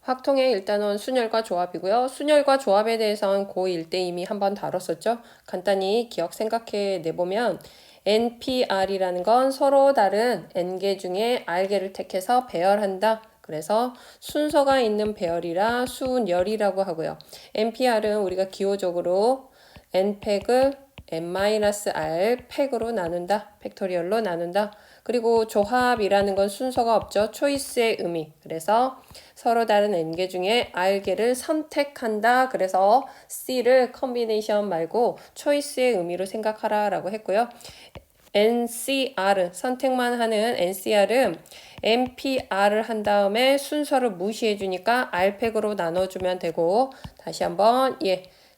확통의 일단은 순열과 조합이고요. 순열과 조합에 대해서는 고1 때 이미 한번 다뤘었죠. 간단히 기억 생각해 내보면 NPR이라는 건 서로 다른 N개 중에 R개를 택해서 배열한다. 그래서 순서가 있는 배열이라 순열이라고 하고요. NPR은 우리가 기호적으로 N팩을 N-R 팩으로 나눈다. 팩토리얼로 나눈다. 그리고 조합이라는 건 순서가 없죠. 초이스의 의미. 그래서 서로 다른 N개 중에 R개를 선택한다. 그래서 C를 컨비네이션 말고 초이스의 의미로 생각하라 라고 했고요. NCR, 선택만 하는 NCR은 NPR을 한 다음에 순서를 무시해 주니까 R팩으로 나눠주면 되고, 다시 한번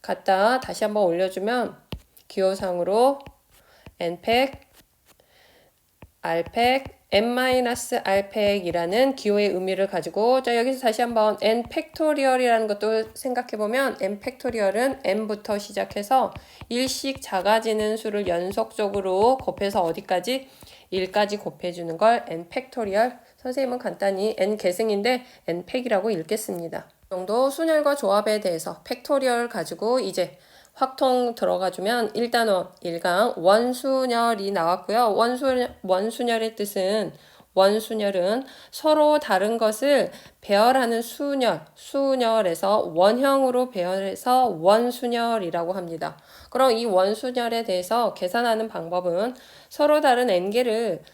갖다 다시 한번 올려주면 기호상으로 N팩, R팩, N-R팩이라는 기호의 의미를 가지고, 자, 여기서 다시 한번 N 팩토리얼이라는 것도 생각해보면 N 팩토리얼은 N부터 시작해서 1씩 작아지는 수를 연속적으로 곱해서 어디까지? 1까지 곱해주는 걸 N 팩토리얼. 선생님은 간단히 N 계승인데 N 팩이라고 읽겠습니다. 이 정도 순열과 조합에 대해서 팩토리얼 가지고 이제 확통 들어가주면 1단원 1강 원순열이 나왔고요. 원순열의 뜻은 원순열은 서로 다른 것을 배열하는 수열에서 원형으로 배열해서 원순열이라고 합니다. 그럼 이 원순열에 대해서 계산하는 방법은 서로 다른 n개를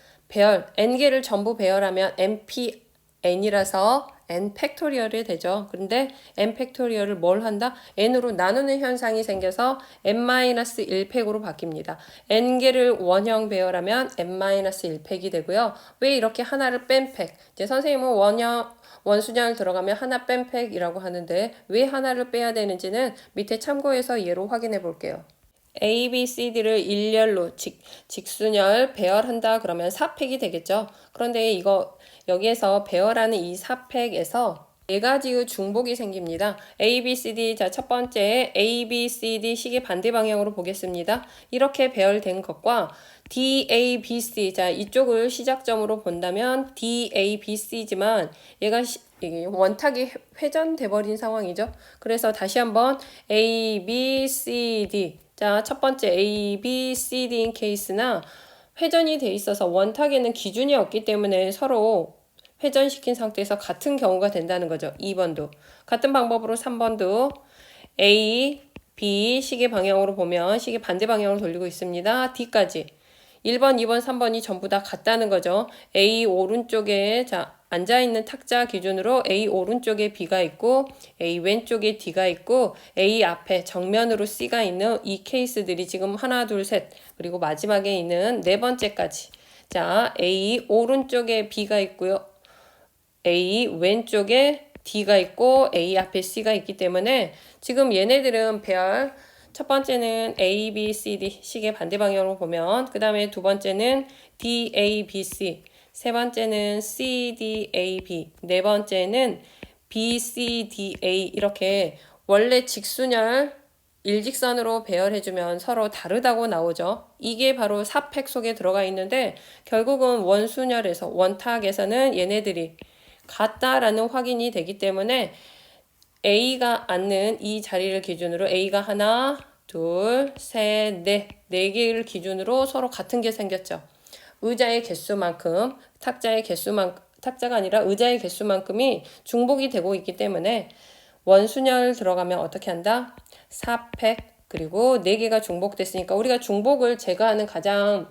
전부 배열하면 npn이라서 n 팩토리얼이 되죠. 그런데 n 팩토리얼을 뭘 한다? n으로 나누는 현상이 생겨서 n-1팩으로 바뀝니다. n개를 원형 배열하면 n-1팩이 되고요. 왜 이렇게 하나를 뺀 팩? 이제 선생님은 원순열 들어가면 하나 뺀 팩이라고 하는데 왜 하나를 빼야 되는지는 밑에 참고해서 예로 확인해 볼게요. A, B, C, D를 일렬로 직순열 배열한다 그러면 4팩이 되겠죠. 그런데 여기에서 배열하는 이 4팩에서 네 가지의 중복이 생깁니다. A, B, C, D. 자, 첫 번째 A, B, C, D 시계 반대 방향으로 보겠습니다. 이렇게 배열된 것과 D, A, B, C. 자, 이쪽을 시작점으로 본다면 D, A, B, C지만 얘가 원탁이 회전돼 버린 상황이죠. 그래서 다시 한번 A, B, C, D. 자, 첫 번째 A, B, C, D인 케이스나 회전이 돼 있어서 원탁에는 기준이 없기 때문에 서로 회전시킨 상태에서 같은 경우가 된다는 거죠. 2번도. 같은 방법으로 3번도 A, B 시계 방향으로 보면 시계 반대 방향으로 돌리고 있습니다. D까지. 1번, 2번, 3번이 전부 다 같다는 거죠. A 오른쪽에 앉아있는 탁자 기준으로 A 오른쪽에 B가 있고 A 왼쪽에 D가 있고 A 앞에 정면으로 C가 있는 이 케이스들이 지금 하나, 둘, 셋 그리고 마지막에 있는 네 번째까지. 자, A 오른쪽에 B가 있고요. A 왼쪽에 D가 있고 A 앞에 C가 있기 때문에 지금 얘네들은 배열 첫 번째는 A, B, C, D 시계 반대 방향으로 보면 그 다음에 두 번째는 D, A, B, C 세 번째는 C, D, A, B 네 번째는 B, C, D, A 이렇게 원래 직순열 일직선으로 배열해주면 서로 다르다고 나오죠. 이게 바로 4팩 속에 들어가 있는데 결국은 원순열에서 원탁에서는 얘네들이 같다라는 확인이 되기 때문에 A가 앉는 이 자리를 기준으로 A가 하나, 둘, 셋, 네 개를 기준으로 서로 같은 게 생겼죠. 의자의 개수만큼, 탁자가 아니라 의자의 개수만큼이 중복이 되고 있기 때문에 원순열 들어가면 어떻게 한다? 4팩, 그리고 4개가 중복됐으니까 우리가 중복을 제거하는 가장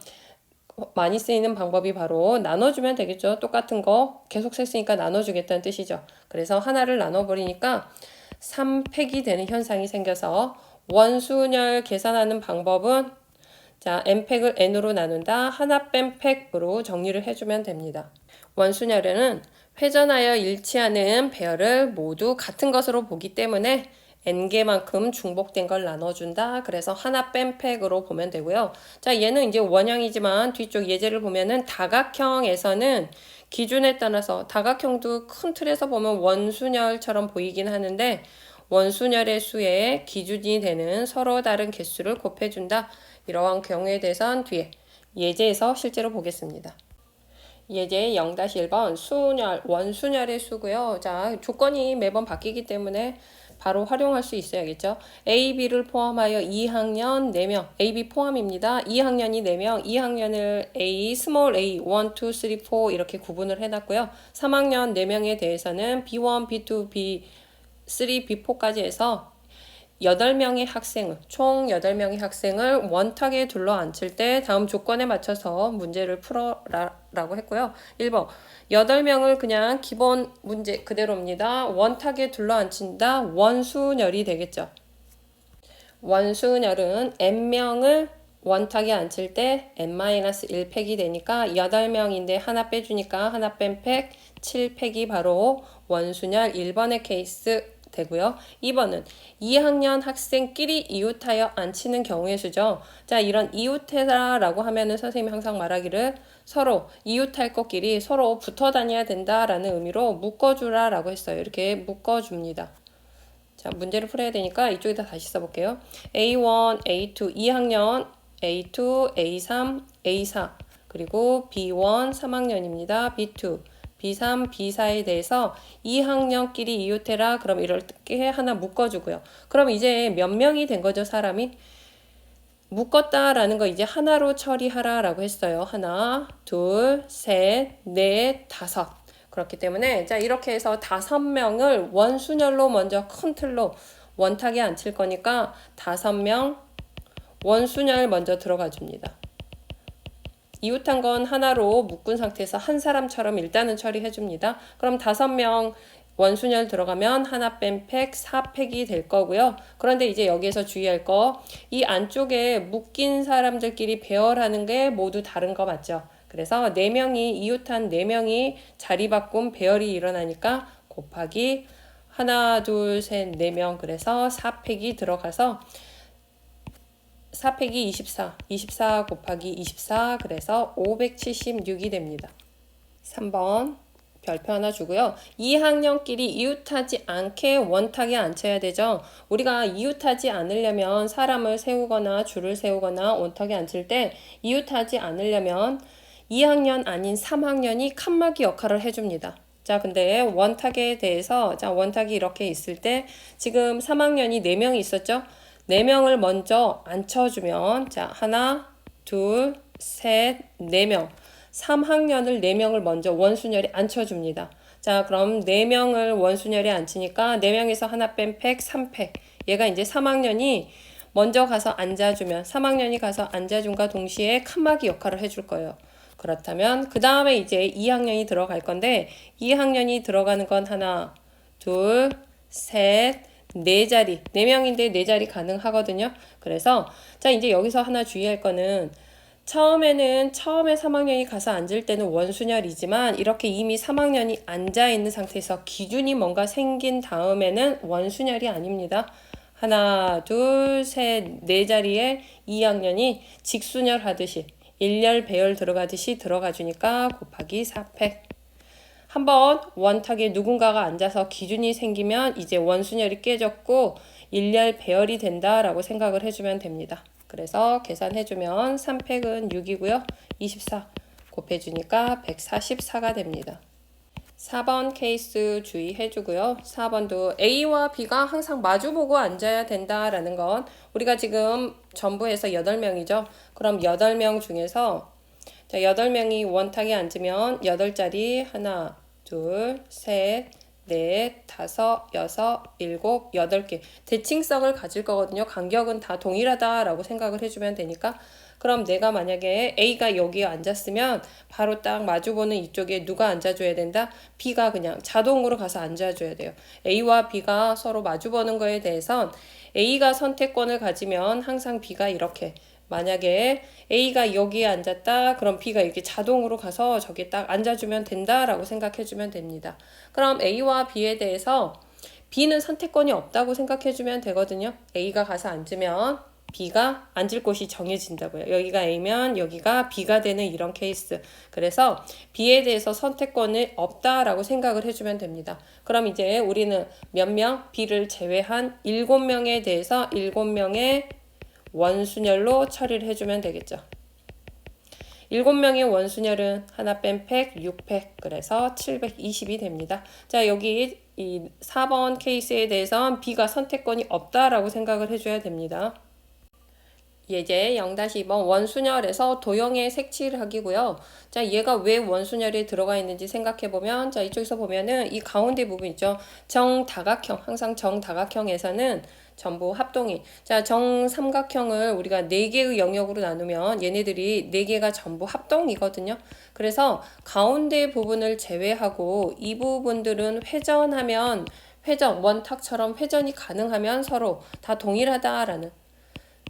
많이 쓰이는 방법이 바로 나눠주면 되겠죠. 똑같은 거 계속 셌으니까 나눠주겠다는 뜻이죠. 그래서 하나를 나눠버리니까 3팩이 되는 현상이 생겨서 원순열 계산하는 방법은 자, n팩을 n으로 나눈다. 하나 뺀 팩으로 정리를 해주면 됩니다. 원순열에는 회전하여 일치하는 배열을 모두 같은 것으로 보기 때문에 n개만큼 중복된 걸 나눠준다. 그래서 하나 뺀 팩으로 보면 되고요. 자, 얘는 이제 원형이지만 뒤쪽 예제를 보면은 다각형에서는 기준에 따라서 다각형도 큰 틀에서 보면 원순열처럼 보이긴 하는데 원순열의 수에 기준이 되는 서로 다른 개수를 곱해준다. 이러한 경우에 대해서는 뒤에 예제에서 실제로 보겠습니다. 예제 0-1번 수열, 원순열의 수고요. 자, 조건이 매번 바뀌기 때문에 바로 활용할 수 있어야겠죠. A, B를 포함하여 2학년 4명, A, B 포함입니다. 2학년이 4명, 2학년을 A, 스몰 a, 1, 2, 3, 4 이렇게 구분을 해놨고요. 3학년 4명에 대해서는 B1, B2, B3, B4까지 해서 8명의 학생을, 총 8명의 학생을 원탁에 둘러앉힐 때 다음 조건에 맞춰서 문제를 풀어라라고 했고요. 1번, 8명을 그냥 기본 문제 그대로입니다. 원탁에 둘러앉힌다. 원순열이 되겠죠. 원순열은 n명을 원탁에 앉힐 때 n-1팩이 되니까 8명인데 하나 빼주니까 하나 뺀 팩, 7팩이 바로 원순열 1번의 케이스 되고요. 2번은 2학년 학생끼리 이웃하여 앉히는 경우의 수죠. 자, 이런 이웃해라라고 하면은 선생님이 항상 말하기를 서로 이웃할 것끼리 서로 붙어 다녀야 된다라는 의미로 묶어주라라고 했어요. 이렇게 묶어줍니다. 자, 문제를 풀어야 되니까 이쪽에다 다시 써볼게요. A1, A2, 2학년, A2, A3, A4, 그리고 B1, 3학년입니다. B2, B3, B4에 대해서 2학년끼리 이웃해라. 그럼 이렇게 하나 묶어주고요. 그럼 이제 몇 명이 된 거죠, 사람이? 묶었다라는 거 이제 하나로 처리하라라고 했어요. 하나, 둘, 셋, 넷, 다섯. 그렇기 때문에 자 이렇게 해서 5명을 원순열로 먼저 큰 틀로 원탁에 앉힐 거니까 5명 원순열 먼저 들어가 줍니다. 이웃한 건 하나로 묶은 상태에서 한 사람처럼 일단은 처리해 줍니다. 그럼 5명 원순열 들어가면 하나 뺀 팩 4팩이 될 거고요. 그런데 이제 여기에서 주의할 거, 이 안쪽에 묶인 사람들끼리 배열하는 게 모두 다른 거 맞죠? 그래서 4명이 이웃한 4명이 자리 바꿈 배열이 일어나니까 곱하기 하나, 둘, 셋, 4명 그래서 4팩이 들어가서 4팩이 24, 24 곱하기 24 그래서 576이 됩니다. 3번 별표 하나 주고요. 2학년끼리 이웃하지 않게 원탁에 앉혀야 되죠. 우리가 이웃하지 않으려면 사람을 세우거나 줄을 세우거나 원탁에 앉힐 때 이웃하지 않으려면 2학년 아닌 3학년이 칸막이 역할을 해줍니다. 자, 근데 원탁에 대해서 자 원탁이 이렇게 있을 때 지금 3학년이 4명이 있었죠. 4명을 먼저 앉혀주면 자 하나, 둘, 셋, 4명 3학년을 4명을 먼저 원순열에 앉혀줍니다. 자 그럼 4명을 원순열에 앉히니까 4명에서 하나 뺀 팩 3팩 얘가 이제 3학년이 먼저 가서 앉아주면 3학년이 가서 앉아준과 동시에 칸막이 역할을 해줄 거예요. 그렇다면 그 다음에 이제 2학년이 들어갈 건데 2학년이 들어가는 건 하나, 둘, 셋, 4자리 4명인데 4자리 가능하거든요. 그래서 자 이제 여기서 하나 주의할 거는 처음에 3학년이 가서 앉을 때는 원순열이지만 이렇게 이미 3학년이 앉아있는 상태에서 기준이 뭔가 생긴 다음에는 원순열이 아닙니다. 하나, 둘, 셋, 4자리에 2학년이 직순열 하듯이 1열 배열 들어가듯이 들어가 주니까 곱하기 4팩. 한번 원탁에 누군가가 앉아서 기준이 생기면 이제 원순열이 깨졌고 1열 배열이 된다라고 생각을 해주면 됩니다. 그래서 계산해주면 3팩은 6이고요. 24 곱해주니까 144가 됩니다. 4번 케이스 주의해주고요. 4번도 A와 B가 항상 마주보고 앉아야 된다라는 건 우리가 지금 전부 해서 8명이죠. 그럼 8명 중에서 자 8명이 원탁에 앉으면 8자리 하나, 둘, 셋, 넷, 다섯, 여섯, 일곱, 8개 대칭성을 가질 거거든요. 간격은 다 동일하다라고 생각을 해주면 되니까 그럼 내가 만약에 A가 여기에 앉았으면 바로 딱 마주보는 이쪽에 누가 앉아줘야 된다? B가 그냥 자동으로 가서 앉아줘야 돼요. A와 B가 서로 마주보는 거에 대해선 A가 선택권을 가지면 항상 B가 이렇게 만약에 A가 여기에 앉았다 그럼 B가 이렇게 자동으로 가서 저기 딱 앉아주면 된다라고 생각해주면 됩니다. 그럼 A와 B에 대해서 B는 선택권이 없다고 생각해주면 되거든요. A가 가서 앉으면 B가 앉을 곳이 정해진다고요. 여기가 A면 여기가 B가 되는 이런 케이스. 그래서 B에 대해서 선택권이 없다라고 생각을 해주면 됩니다. 그럼 이제 우리는 몇 명? B를 제외한 7명에 대해서 7명의 원순열로 처리를 해주면 되겠죠. 7명의 원순열은 하나 뺀 팩 6팩, 그래서 720이 됩니다. 자, 여기 이 4번 케이스에 대해선 B가 선택권이 없다라고 생각을 해줘야 됩니다. 예제 0-2번 원순열에서 도형의 색칠하기고요. 자, 얘가 왜 원순열에 들어가 있는지 생각해보면, 자, 이쪽에서 보면은 이 가운데 부분 있죠. 정다각형, 항상 정다각형에서는 전부 합동이. 자, 정삼각형을 우리가 4개의 영역으로 나누면 얘네들이 4개가 전부 합동이거든요. 그래서 가운데 부분을 제외하고 이 부분들은 회전하면, 원탁처럼 회전이 가능하면 서로 다 동일하다라는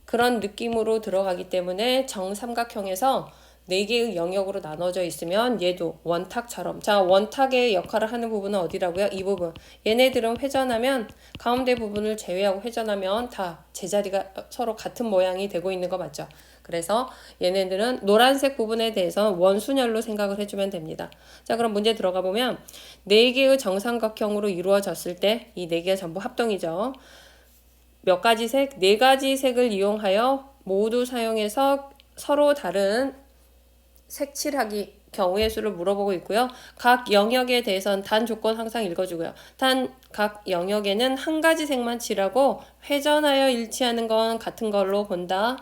그런 느낌으로 들어가기 때문에 정삼각형에서 4개의 영역으로 나눠져 있으면 얘도 원탁처럼, 자, 원탁의 역할을 하는 부분은 어디라고요? 이 부분. 얘네들은 회전하면 가운데 부분을 제외하고 회전하면 다 제자리가 서로 같은 모양이 되고 있는 거 맞죠? 그래서 얘네들은 노란색 부분에 대해서 원순열로 생각을 해주면 됩니다. 자, 그럼 문제 들어가 보면 4개의 정삼각형으로 이루어졌을 때 이 4개가 전부 합동이죠. 몇 가지 색? 4가지 색을 이용하여 모두 사용해서 서로 다른 색칠하기 경우의 수를 물어보고 있고요. 각 영역에 대해서는 단 조건 항상 읽어주고요. 단 각 영역에는 한 가지 색만 칠하고 회전하여 일치하는 건 같은 걸로 본다.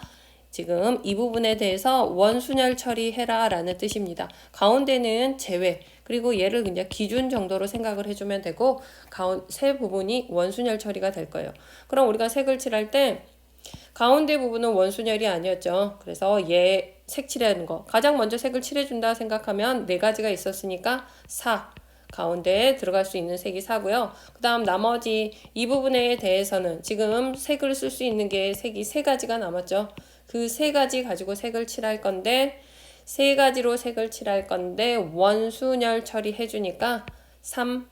지금 이 부분에 대해서 원순열 처리해라 라는 뜻입니다. 가운데는 제외, 그리고 얘를 그냥 기준 정도로 생각을 해주면 되고 세 부분이 원순열 처리가 될 거예요. 그럼 우리가 색을 칠할 때 가운데 부분은 원순열이 아니었죠. 그래서 얘 색칠하는 거 가장 먼저 색을 칠해준다 생각하면 4가지가 있었으니까 4, 가운데에 들어갈 수 있는 색이 4고요. 그 다음 나머지 이 부분에 대해서는 지금 색을 쓸 수 있는 게 색이 3가지가 남았죠. 그 3가지 가지고 색을 칠할 건데 3가지로 색을 칠할 건데 원순열 처리해 주니까 3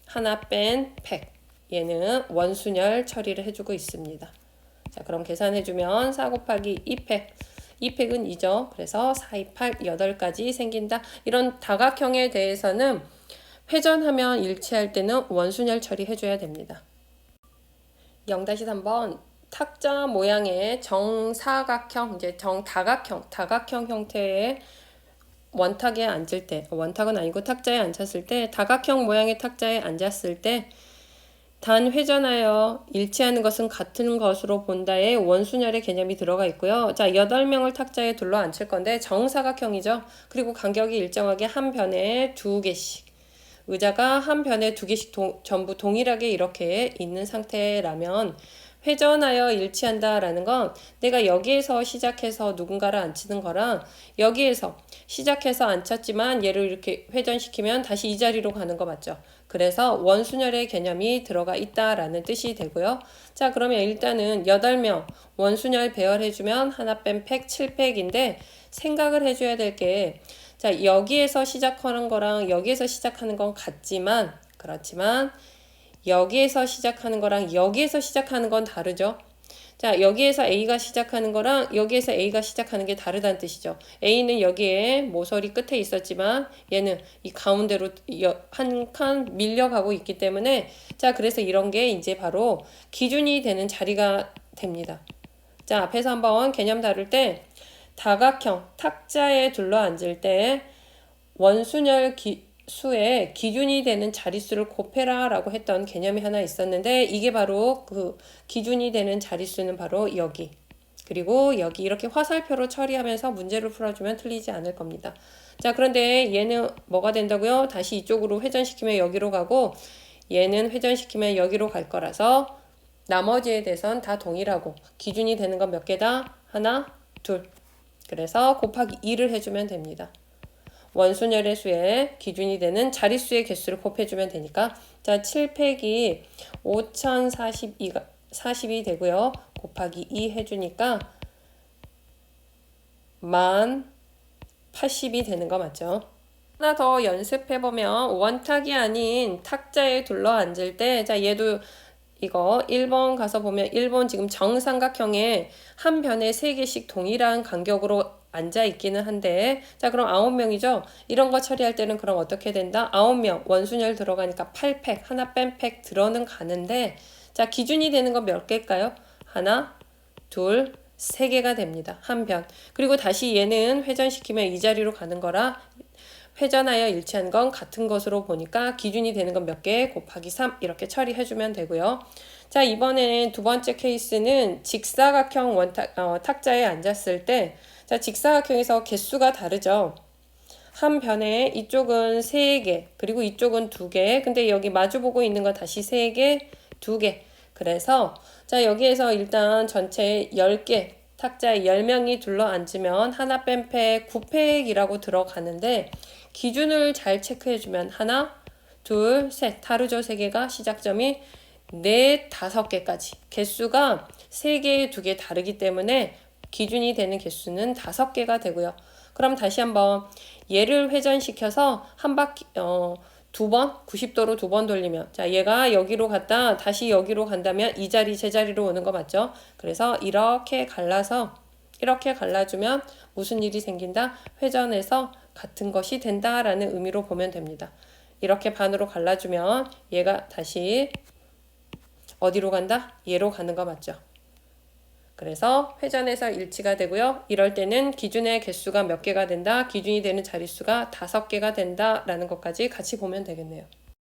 하나 뺀 팩, 얘는 원순열 처리를 해주고 있습니다. 자, 그럼 계산해주면 4 곱하기 2팩, 2팩은 2죠. 그래서 4, 2, 8, 8가지 생긴다. 이런 다각형에 대해서는 회전하면 일치할 때는 원순열 처리해줘야 됩니다. 0-3번 탁자 모양의 정사각형, 이제 다각형 형태의 원탁에 앉을 때, 원탁은 아니고 탁자에 앉았을 때, 다각형 모양의 탁자에 앉았을 때 단 회전하여 일치하는 것은 같은 것으로 본다의 원순열의 개념이 들어가 있고요. 자, 8명을 탁자에 둘러 앉힐 건데 정사각형이죠. 그리고 간격이 일정하게 한 변에 2개씩. 의자가 한 변에 2개씩 전부 동일하게 이렇게 있는 상태라면 회전하여 일치한다라는 건 내가 여기에서 시작해서 누군가를 앉히는 거랑 여기에서 시작해서 앉혔지만 얘를 이렇게 회전시키면 다시 이 자리로 가는 거 맞죠? 그래서 원순열의 개념이 들어가 있다라는 뜻이 되고요. 자, 그러면 일단은 8명 원순열 배열해주면 하나 뺀 팩 7팩인데 생각을 해줘야 될 게, 자, 여기에서 시작하는 거랑 여기에서 시작하는 건 같지만, 그렇지만 여기에서 시작하는 거랑 여기에서 시작하는 건 다르죠. 자, 여기에서 A가 시작하는 거랑 여기에서 A가 시작하는 게 다르다는 뜻이죠. A는 여기에 모서리 끝에 있었지만 얘는 이 가운데로 한 칸 밀려가고 있기 때문에, 자, 그래서 이런 게 이제 바로 기준이 되는 자리가 됩니다. 자, 앞에서 한번 개념 다룰 때 다각형 탁자에 둘러 앉을 때 원순열 수의 기준이 되는 자릿수를 곱해라 라고 했던 개념이 하나 있었는데, 이게 바로 그 기준이 되는 자릿수는 바로 여기, 그리고 여기 이렇게 화살표로 처리하면서 문제를 풀어주면 틀리지 않을 겁니다. 자, 그런데 얘는 뭐가 된다고요? 다시 이쪽으로 회전시키면 여기로 가고 얘는 회전시키면 여기로 갈 거라서 나머지에 대해서는 다 동일하고 기준이 되는 건 몇 개다? 하나, 둘. 그래서 곱하기 2를 해주면 됩니다. 원순열의 수에 기준이 되는 자릿수의 개수를 곱해주면 되니까, 자, 7팩이 5040이 되고요. 곱하기 2 해주니까 1080이 되는 거 맞죠? 하나 더 연습해보면 원탁이 아닌 탁자에 둘러 앉을 때, 자, 얘도 이거 1번 가서 보면 1번 지금 정삼각형에 한 변에 3개씩 동일한 간격으로 앉아 있기는 한데, 자, 그럼 9명이죠. 이런 거 처리할 때는 그럼 어떻게 된다? 9명 원순열 들어가니까 8팩 하나 뺀 팩 들어는 가는데, 자, 기준이 되는 건 몇 개일까요? 하나, 둘, 3개가 됩니다. 한 변. 그리고 다시 얘는 회전시키면 이 자리로 가는 거라 회전하여 일치한 건 같은 것으로 보니까 기준이 되는 건 몇 개? 곱하기 3 이렇게 처리해주면 되고요. 자, 이번에는 두 번째 케이스는 직사각형 탁자에 앉았을 때, 자, 직사각형에서 개수가 다르죠. 한 변에 이쪽은 3개, 그리고 이쪽은 2개. 근데 여기 마주보고 있는 거 다시 3개, 2개. 그래서 자, 여기에서 일단 전체 10개, 탁자에 10명이 둘러 앉으면 하나 뺀팩 9팩이라고 들어가는데 기준을 잘 체크해주면 하나, 둘, 셋, 다르죠? 3개가 시작점이 넷, 5개까지. 개수가 3개, 2개 다르기 때문에 기준이 되는 개수는 5개가 되고요. 그럼 다시 한번 얘를 회전시켜서 한 바퀴, 2번, 90도로 2번 돌리면, 자, 얘가 여기로 갔다 다시 여기로 간다면 이 자리, 제자리로 오는 거 맞죠? 그래서 이렇게 갈라주면 무슨 일이 생긴다? 회전해서 같은 것이 된다라는 의미로 보면 됩니다. 이렇게 반으로 갈라주면 얘가 다시 어디로 간다? 얘로 가는 거 맞죠? 그래서 회전해서 일치가 되고요. 이럴 때는 기준의 개수가 몇 개가 된다? 기준이 되는 자릿수가 5개가 된다라는 것까지 같이 보면 되겠네요.